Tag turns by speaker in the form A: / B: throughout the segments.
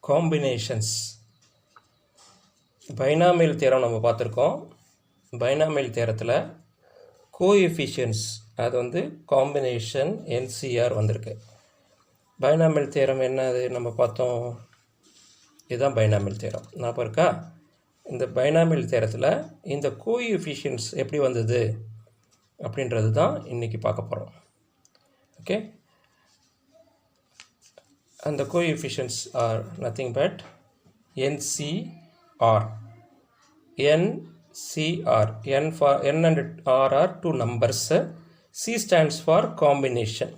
A: Combinations. Binomial theorem நம்ம பார்த்துருக்கோம். Binomial தியரத்தில் coefficients அது வந்து காம்பினேஷன் என்சிஆர் வந்திருக்கு. பைனாமியல் தியரம் என்னது நம்ம பார்த்தோம், இதுதான் பைனாமியல் தியரம். ஞாபகம் இருக்கா? இந்த பைனாமியல் தியரத்தில் இந்த கோஎஃபிஷியன்ட்ஸ் எப்படி வந்தது அப்படின்றது தான் இன்றைக்கி பார்க்க போகிறோம். Okay, and the coefficients are nothing but NCR. NCR. N for N and R are two numbers. C stands for combination.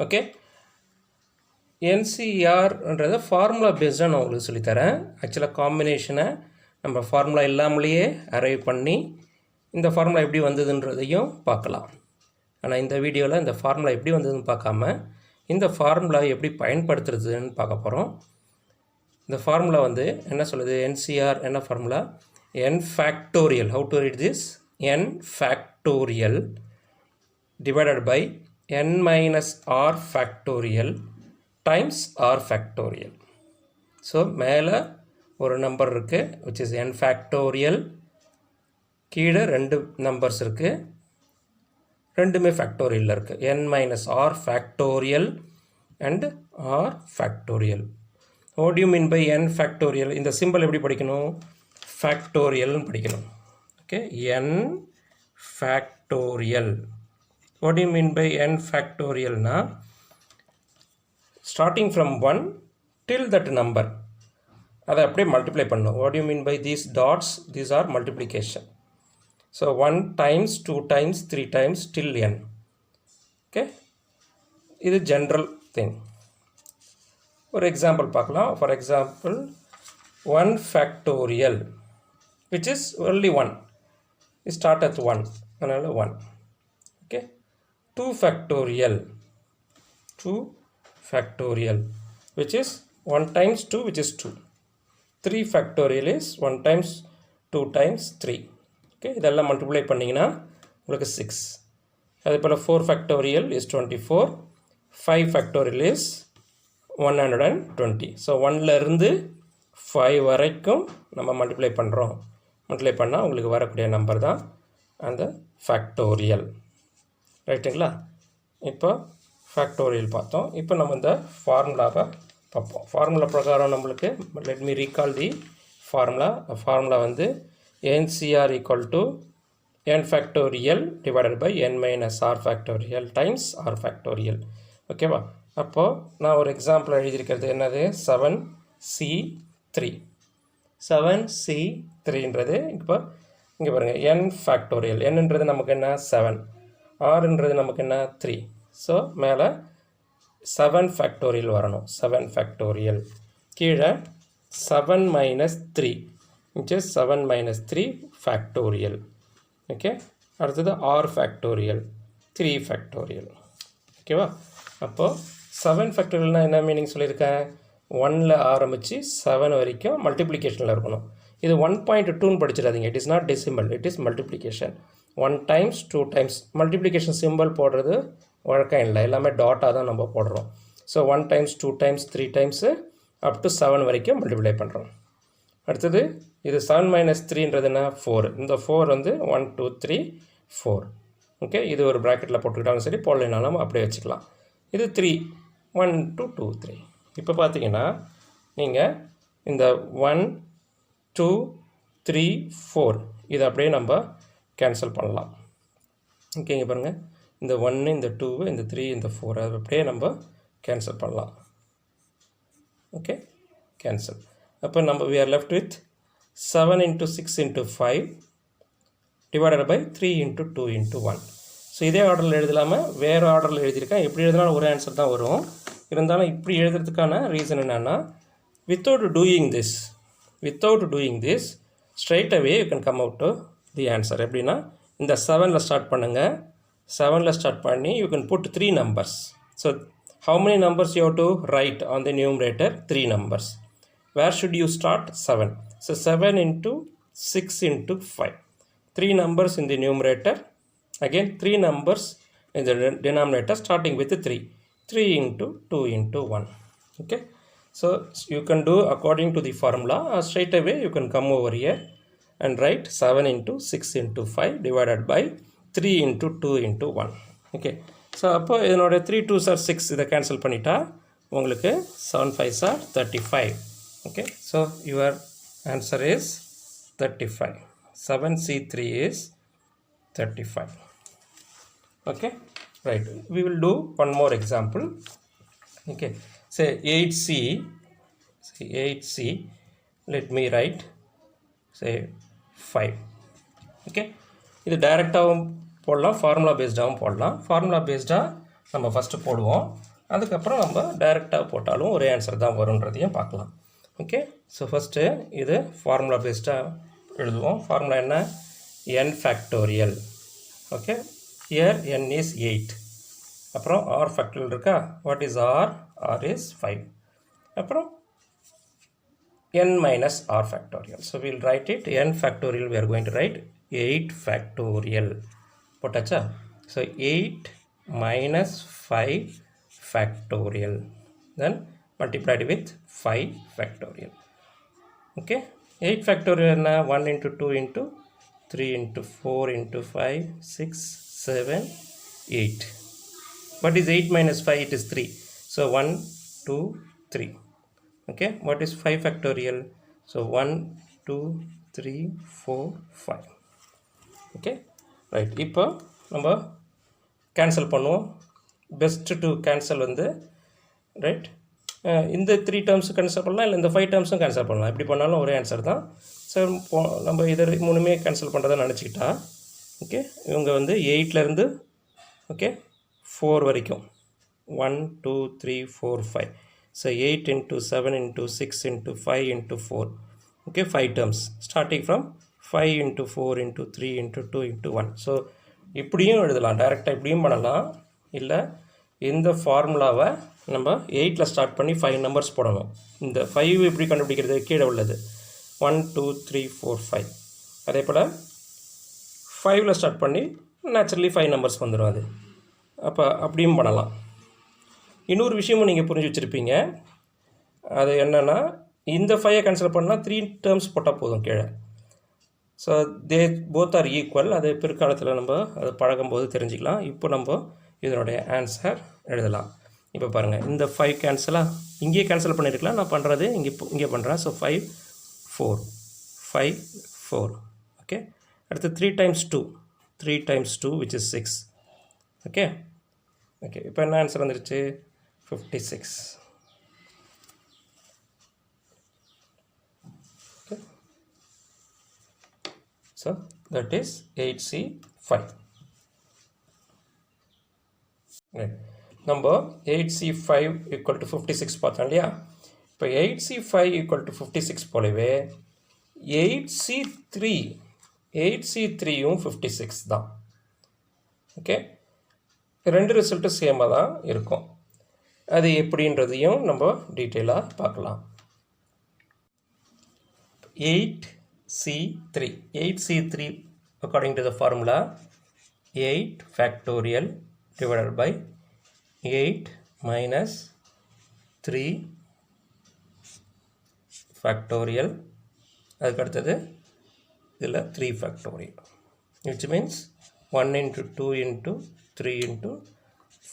A: Okay. NCRன்றது ஃபார்முலா பேஸ்டாக நான் உங்களுக்கு சொல்லித்தரேன். ஆக்சுவலாக காம்பினேஷனை நம்ம ஃபார்முலா இல்லாமலேயே அரைவ் பண்ணி இந்த ஃபார்முலா எப்படி வந்ததுன்றதையும் பார்க்கலாம். ஆனால் இந்த வீடியோவில் இந்த ஃபார்முலா எப்படி வந்ததுன்னு பார்க்காம இந்த ஃபார்முலா எப்படி பயன்படுத்துறதுன்னு பார்க்க போகிறோம். இந்த ஃபார்முலா வந்து என்ன சொல்லுது, என்சிஆர் என்ன formula, n factorial. How to read this? n factorial divided by n minus r factorial times r factorial. So மேலே ஒரு நம்பர் இருக்குது which is n ஃபேக்டோரியல், கீழே ரெண்டு நம்பர்ஸ் இருக்குது, ரெண்டுமே ஃபேக்டோரியலில் இருக்குது. n minus r factorial and r factorial. what do you mean by n factorial? இந்த சிம்பிள் எப்படி படிக்கணும்? ஃபேக்டோரியல்னு படிக்கணும். Okay, n factorial. what do you mean by n ஃபேக்டோரியல்னா starting from 1 till that number அதை அப்படியே மல்டிப்ளை பண்ணணும். what do you mean by these dots? These are multiplication. So 1 times 2 times 3 times till n. Okay, இது general thing. ஒரு example பார்க்கலாம். For example 1 factorial which is only 1. We start at 1, அதனால் 1. Okay, 2 factorial, 2 factorial which is 1 times 2 which is 2. 3 factorial is 1 times 2 times 3. Okay, இதெல்லாம் multiply பண்ணிங்கன்னா உங்களுக்கு 6. அதே போல் 4 factorial is 24, 5 factorial is 120. So 1லேருந்து 5 வரைக்கும் நம்ம மல்டிப்ளை பண்ணுறோம். மல்டிப்ளை பண்ணால் உங்களுக்கு வரக்கூடிய நம்பர் தான் அந்த ஃபேக்டோரியல். ரைட்டுங்களா? இப்போ ஃபேக்டோரியல் பார்த்தோம். இப்போ நம்ம இந்த ஃபார்முலாவை பார்ப்போம். ஃபார்முலா பிரகாரம் நம்மளுக்கு லெட் மீ ரீகால் தி ஃபார்முலா. ஃபார்முலா வந்து NCR equal to n factorial divided by n minus r factorial times r factorial. ஓகேவா? அப்போது நான் ஒரு எக்ஸாம்பிள் எழுதியிருக்கிறது என்னது, 7C3. 7C3ன்றது இப்போ இங்கே பாருங்கள், n ஃபேக்டோரியல். என்னன்றது நமக்கு என்ன 7, rன்றது நமக்கு என்ன 3. ஸோ மேலே 7 ஃபேக்டோரியல் வரணும். 7 ஃபேக்டோரியல், கீழே 7 minus 3 which is 7 minus 3 factorial. Okay, அடுத்தது r factorial, 3 factorial. ஓகேவா? அப்போது 7 ஃபேக்டோரியல்னால் என்ன மீனிங் சொல்லியிருக்கேன், 1ல் ஆரம்பித்து 7 வரைக்கும் மல்டிப்ளிகேஷனில் இருக்கணும். இது 1.2ன்னு படிச்சிடாதீங்க. It is not decimal, it is multiplication. 1 times 2 times multiplication symbol போடுறது வழக்கம் இல்லை, எல்லாமே டாட்டாக தான் நம்ம போடுறோம். So 1 times 2 times 3 times up to 7 வரைக்கும் மல்டிப்ளை பண்ணுறோம். அடுத்தது இது 7 minus 3ன்றதுன்னா 4. இந்த 4 வந்து 1 2 3 4. ஓகே, இது ஒரு ப்ராக்கெட்டில் போட்டுக்கிட்டாலும் சரி, போடலைனாலும் அப்படியே வச்சுக்கலாம். இது 3, 1 2 2 3. இப்போ பார்த்தீங்கன்னா நீங்கள் இந்த 1 2 3 4 இதை அப்படியே நம்ம கேன்சல் பண்ணலாம். ஓகே, இங்கே பாருங்கள், இந்த 1 இந்த 2 இந்த 3 இந்த 4 அதை அப்படியே நம்ம கேன்சல் பண்ணலாம். Okay, cancel. அப்போ நம்ம we are left with 7 into 6 into 5 divided by 3 into 2 into 1. So இதே ஆர்டரில் எழுதலாமல் வேறு ஆர்டரில் எழுதியிருக்கேன். எப்படி எழுதினாலும் ஒரு ஆன்சர் தான் வரும். இருந்தாலும் இப்படி எழுதுறதுக்கான ரீசன் என்னென்னா, without doing this straight away you can come out to the answer. எப்படின்னா இந்த 7ல் ஸ்டார்ட் பண்ணுங்கள். 7ல் ஸ்டார்ட் பண்ணி you can put 3 numbers. So how many numbers you have to write on the numerator? 3 numbers. Where should you start? 7. So 7 into 6 into 5. 3 numbers in the numerator. Again 3 numbers in the denominator starting with 3. 3 into 2 into 1. Okay. So you can do according to the formula, or straight away you can come over here and write 7 into 6 into 5 divided by 3 into 2 into 1. Okay, so அப்போ இதனோட 3 2s are 6, இதை cancel பண்ணிட்டா உங்களுக்கு 7 5s are 35. Okay, so your answer is 35. 7C3 is 35. Okay, right, we will do one more example. Okay, say 8C, let me write say 5. Okay, இது டைரெக்டாகவும் போடலாம், formula பேஸ்டாகவும் போடலாம். Formula பேஸ்டாக நம்ம ஃபஸ்ட்டு போடுவோம், அதுக்கப்புறம் நம்ம டைரெக்டாக போட்டாலும் ஒரே ஆன்சர் தான் வரும்ன்றதையும் பார்க்கலாம். ஓகே, ஸோ ஃபஸ்ட்டு இது ஃபார்முலா பேஸ்டாக எழுதுவோம். ஃபார்முலா என்ன? n factorial. Okay, here n is 8. அப்புறம் r ஃபேக்டோரியல் இருக்கா? What is r? r is 5. அப்புறம் n minus r factorial. So we'll write it n factorial. We are going to write 8 factorial. Potacha. So 8 minus 5 factorial. Then multiplied with 5 factorial. Okay. 8 factorial na 1 into 2 into 3 into 4 into 5 6 7 8. What is 8 minus 5? It is 3. So 1 2 3. Okay, what is 5 factorial? So 1 2 3 4 5. Okay, right, இப்போ நம்ம cancel பண்ணுவோம். Best to cancel வந்து right, இந்த 3 டேர்ம்ஸும் cancel பண்ணலாம், இல்லை இந்த 5 டேர்ம்ஸும் cancel பண்ணலாம். எப்படி பண்ணாலும் ஒரே ஆன்சர் தான். ஸோ நம்ம இதை 3மே கேன்சல் பண்ணுறதா நினச்சிக்கிட்டா, ஓகே, இவங்க வந்து 8லேருந்து ஓகே 4 வரைக்கும் 1 2 3 4 5. So 8 into 7 into 6 into 5 into 4. Okay, 5 terms starting from 5 into 4 into 3 into 2 into 1. So இப்படியும் எழுதலாம், டைரெக்டாக இப்படியும் பண்ணலாம். இல்லை இந்த ஃபார்முலாவை நம்ம 8ல் ஸ்டார்ட் பண்ணி 5 நம்பர்ஸ் போடணும். இந்த 5 எப்படி கண்டுபிடிக்கிறது? கீழே உள்ளது 1 2 3 4 5. அதே போல் 5ல் ஸ்டார்ட் பண்ணி நேச்சுரலி 5 நம்பர்ஸ் வந்துடும். அது அப்போ அப்படியும் பண்ணலாம். இன்னொரு விஷயமும் நீங்கள் புரிஞ்சு வச்சுருப்பீங்க. அது என்னென்னா, இந்த 5 கேன்சல் பண்ணால் 3 டேர்ம்ஸ் போட்டால் போதும் கீழே. So they both are equal. அது பிற்காலத்தில் நம்ம அது பழகும்போது தெரிஞ்சுக்கலாம். இப்போ நம்ம இதனுடைய ஆன்சர் எழுதலாம். இப்போ பாருங்கள், இந்த 5 கேன்சலாக இங்கேயே கேன்சல் பண்ணியிருக்கலாம். நான் பண்ணுறது இங்கே பண்ணுறேன். ஸோ 5 4 5 4. ஓகே, அடுத்து 3 times 2 3 times 2 which is 6. Okay okay, இப்போ என்ன ஆன்சர் வந்துருச்சு? 56. Okay. So that is 8C5. Right. Number 8C5 equal to 56 பார்த்தோம் இல்லையா? இப்போ 8C5 equal to 56 போலவே 8C3யும் 56 தான். ஓகே, ரெண்டு ரிசல்ட்டு சேமாக தான் இருக்கும். அது எப்படின்றதையும் நம்ம டீட்டெயிலாக பார்க்கலாம். 8C3 according to the formula 8 factorial divided by 8 minus 3 factorial. அதுக்கு அடுத்தது இதில் 3 factorial, which means 1 into 2 into 3 into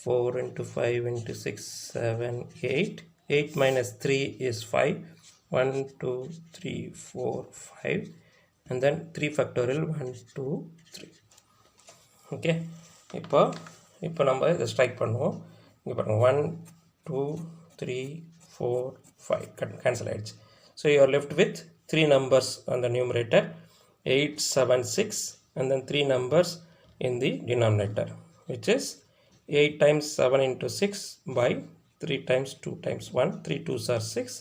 A: 4 into 5 into 6 7 8. 8 minus 3 is 5. 1 2 3 4 5 and then 3 factorial 1 2 3. Okay, இப்போ நம்ம இதை ஸ்ட்ரைக் பண்ணுவோம். இங்கே பாருங்கள் 1 2 3 4 5 கேன்சல் ஆகிடுச்சு. So you are left with 3 numbers on the numerator 8 7 6 and then 3 numbers in the denominator, which is 8 times 7 into 6 by 3 times 2 times 1. 3 2s are 6.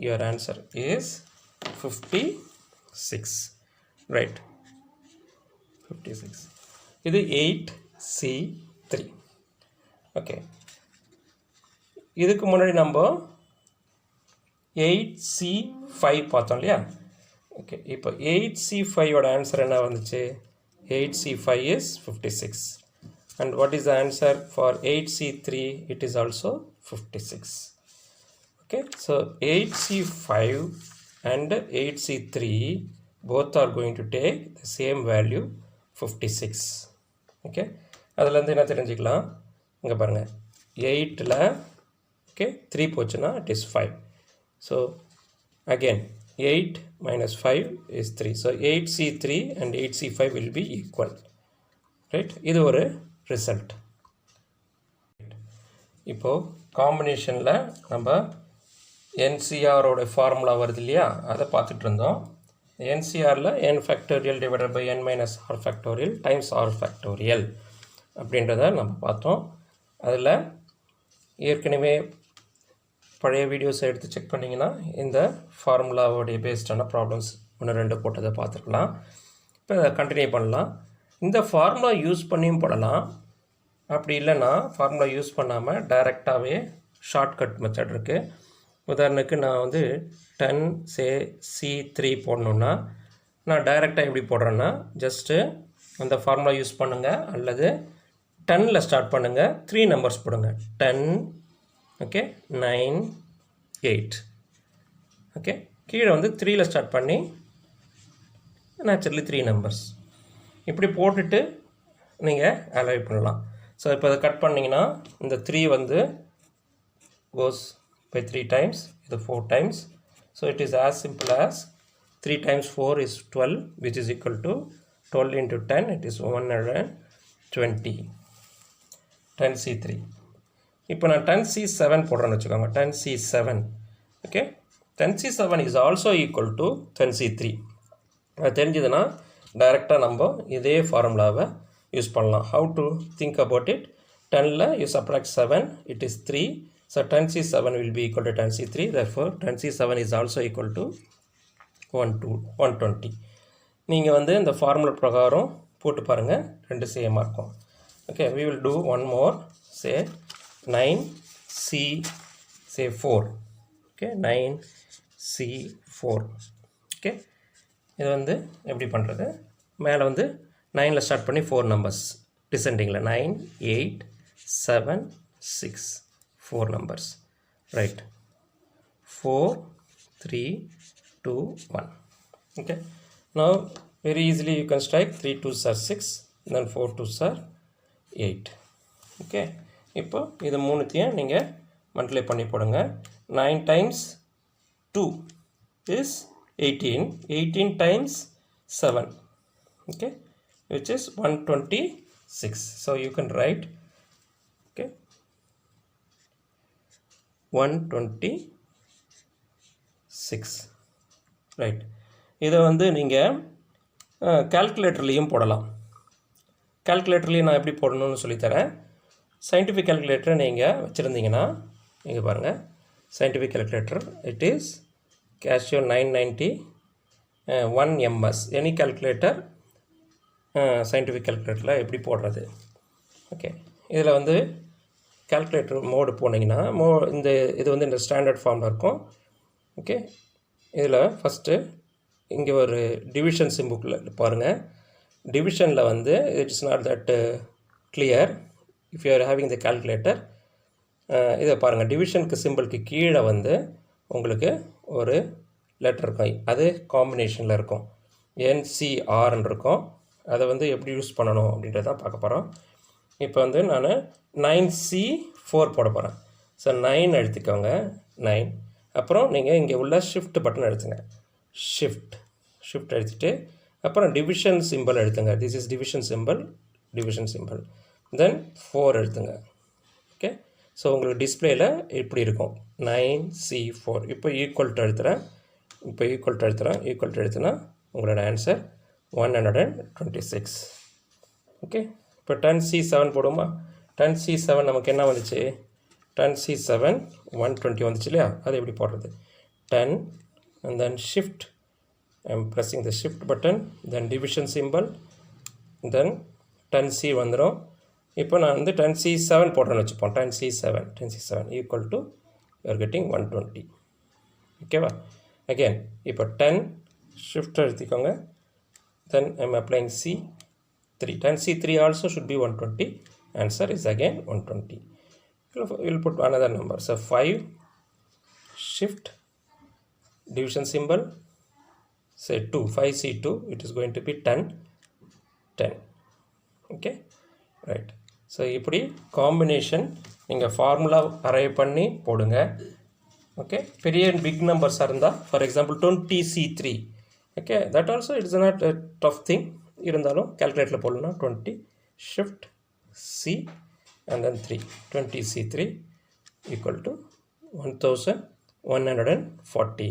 A: Your answer is 56. Right, 56. இது 8C3. Okay, இதுக்கு முன்னாடி நம்ம 8C5 பார்த்தோம் இல்லையா? Okay, இப்போ 8C5ஓட answer என்ன வந்துச்சு? 8C5 is 56. And what is the answer for 8C3? It is also 56. Okay, so 8C5 and 8C3 both are going to take the same value 56. Okay, அதில் இருந்து என்ன தெரிஞ்சுக்கலாம், இங்கே பாருங்கள் 8ல் okay 3 போச்சுன்னா it is 5. So again 8 minus 5 is 3. So 8C3 and 8C5 will be equal. Right, இது ஒரு result. இப்போது காம்பினேஷனில் நம்ம NCRோட ஃபார்முலா வருது இல்லையா, அதை பார்த்துட்டு இருந்தோம். NCRல n factorial divided by n minus R factorial times R factorial அப்படின்றத நம்ம பார்த்தோம். அதில் ஏற்கனவே பழைய வீடியோஸை எடுத்து செக் பண்ணிங்கன்னா இந்த ஃபார்முலாவோடைய பேஸ்டான ப்ராப்ளம்ஸ் 1-2 போட்டதை பார்த்துருக்கலாம். இப்போ அதை கண்டினியூ பண்ணலாம். இந்த ஃபார்முலா யூஸ் பண்ணியும் போடலாம், அப்படி இல்லைன்னா ஃபார்முலா யூஸ் பண்ணாமல் டைரெக்டாகவே ஷார்ட்கட் மெத்தட் இருக்குது. உதாரணத்துக்கு நான் வந்து 10C3 போடணுன்னா நான் டைரெக்டாக எப்படி போடுறேன்னா, ஜஸ்ட்டு அந்த ஃபார்முலா யூஸ் பண்ணுங்கள், அல்லது 10ல் ஸ்டார்ட் பண்ணுங்கள், 3 நம்பர்ஸ் போடுங்க. 10 ஓகே 9 8 ஓகே, கீழே வந்து 3ல் ஸ்டார்ட் பண்ணி நேச்சுரலி 3 நம்பர்ஸ் இப்படி போட்டுட்டு நீங்கள் அலைவ் பண்ணலாம். ஸோ இப்போ அதை கட் பண்ணிங்கன்னா இந்த 3 வந்து கோஸ் by 3 times, இது 4 times. So it is as simple as 3 times 4 is 12, which is equal to 12 into 10, it is 120. 10C3. இப்போ நான் 10C7 போடுறேன்னு வச்சுக்கோங்க. 10C7 okay, 10C7 is also equal to 10C3. அது தெரிஞ்சதுன்னா டைரெக்டாக நம்ம இதே ஃபார்முலாவை யூஸ் பண்ணலாம். How to think about it? 10ல் you subtract 7, it is 3. So 10C7 will be equal to 10C3. Therefore 10C7 is also equal to 120. நீங்கள் வந்து இந்த ஃபார்முலா பிரகாரம் போட்டு பாருங்கள், ரெண்டு சேமாக இருக்கும். Okay, we will do one more. Say 9C4. Okay, 9C4. Okay, இது வந்து எப்படி பண்ணுறது, மேலே வந்து 9ல் ஸ்டார்ட் பண்ணி 4 numbers டிசெண்டிங்கில் 9 8 7 6 4 numbers, right? 4 3 2 1. Okay, now very easily you can strike 3 2s are 6, then 4 2s are 8. Okay, இப்போ இது மூணுத்தையும் நீங்கள் மல்டிப்ளை பண்ணி போடுங்க. 9 times 2 is 18. 18 times 7, okay, which is 126. So you can write, okay, 126, right. இதை வந்து நீங்கள் கால்குலேட்டர்லேயும் போடலாம். கால்குலேட்டர்லேயும் நான் எப்படி போடணும்னு சொல்லித்தரேன். சயின்டிஃபிக் கால்குலேட்டரை நீங்கள் வச்சுருந்தீங்கன்னா நீங்கள் பாருங்கள், scientific calculator it is Casio 990 1MS. Any calculator scientific கால்குலேட்டரில் எப்படி போடுறது. ஓகே, இதில் வந்து கால்குலேட்டர் மோடு போனீங்கன்னா இது வந்து இந்த ஸ்டாண்டர்ட் ஃபார்மில் இருக்கும். ஓகே, இதில் ஃபஸ்ட்டு இங்கே ஒரு டிவிஷன் சிம்பிள் பாருங்கள். டிவிஷனில் வந்து it's not that clear if you are having the calculator. இதை பாருங்கள், டிவிஷனுக்கு சிம்பிளுக்கு கீழே வந்து உங்களுக்கு ஒரு லெட்டர் இருக்கும், அது காம்பினேஷனில் இருக்கும், NCRன்னு இருக்கும். அதை வந்து எப்படி யூஸ் பண்ணணும் அப்படின்றத பார்க்க போகிறோம். இப்போ வந்து நான் 9C4 போட போகிறேன். ஸோ 9 எடுத்துக்கோங்க, 9. அப்புறம் நீங்கள் இங்கே உள்ள ஷிஃப்ட் பட்டன் எடுத்துங்க, ஷிஃப்ட் எடுத்துகிட்டு அப்புறம் டிவிஷன் சிம்பிள் எடுத்துங்க. திஸ் இஸ் டிவிஷன் சிம்பிள், தென் 4 எடுத்துங்க. ஓகே, ஸோ உங்களுக்கு டிஸ்பிளேயில் இப்படி இருக்கும் 9C4. இப்போ ஈக்குவல் டு எடுத்துகிறேன், எடுத்துனா உங்களோட ஆன்சர் 126. ஓகே, இப்போ 10C7 போடுமா. 10C7 நமக்கு என்ன வந்துச்சு, 10C7 120 வந்துச்சு இல்லையா. அது எப்படி போடுறது, 10 and then shift, I am pressing the shift button, then division symbol, then 10C வந்துடும். இப்போ நான் வந்து 10C7 போடுறேன்னு வச்சுப்போம். 10C7 equal to you are getting 120. ஓகேவா. அகேன் இப்போ 10 shift எடுத்துக்கோங்க, then I am applying C3. 10C3 also should be 120. Answer is again 120. We'll put another number. So 5 shift division symbol, say 2, 5C2, it is going to be 10, 10. Okay, right. So இப்படி combination நீங்கள் formula arrive பண்ணி போடுங்க. Okay, பெரிய big நம்பர்ஸாக இருந்தால் for example 20C3, okay, that also it's not a tough thing. இருந்தாலும் கேல்குலேட்டரில் போடணும்னா 20 shift C and then 3, 20C3 equal to 1140.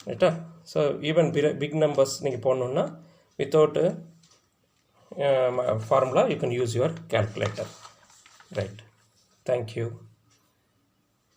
A: ரைட்டா? So even big numbers நீங்கள் போடணுன்னா without formula you can use your calculator. Right. Thank you.